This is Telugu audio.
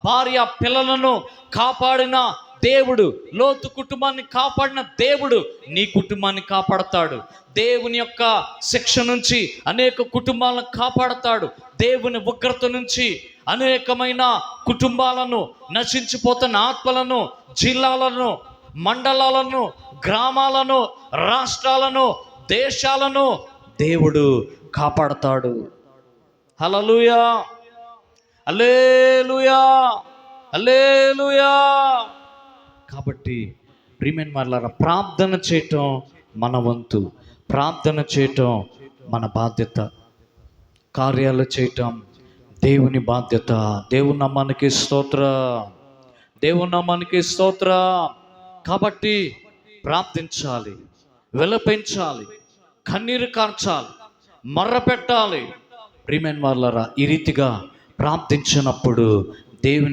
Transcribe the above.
భార్య పిల్లలను కాపాడిన దేవుడు, లోతు కుటుంబాన్ని కాపాడిన దేవుడు నీ కుటుంబాన్ని కాపాడతాడు. దేవుని యొక్క శిక్ష నుంచి అనేక కుటుంబాలను కాపాడతాడు. దేవుని ఉగ్రత నుంచి అనేకమైన కుటుంబాలను, నశించిపోతున్న ఆత్మలను, జిల్లాలను, మండలాలను, గ్రామాలను, రాష్ట్రాలను, దేశాలను దేవుడు కాపాడతాడు. హల్లెలూయా, హల్లెలూయా, హల్లెలూయా. కాబట్టి ప్రియమైన వారలారా, ప్రార్థన చేయటం మన వంతు, ప్రార్థన చేయటం మన బాధ్యత, కార్యాలు చేయటం దేవుని బాధ్యత. దేవుని నామానికి స్తోత్రం, దేవుని నామానికి స్తోత్రం. కాబట్టి ప్రార్థించాలి, విలపించాలి, కన్నీరు కార్చాలి, మర్ర పెట్టాలి. ప్రియమైన వారలారా, ఈ రీతిగా ప్రార్థించినప్పుడు దేవుని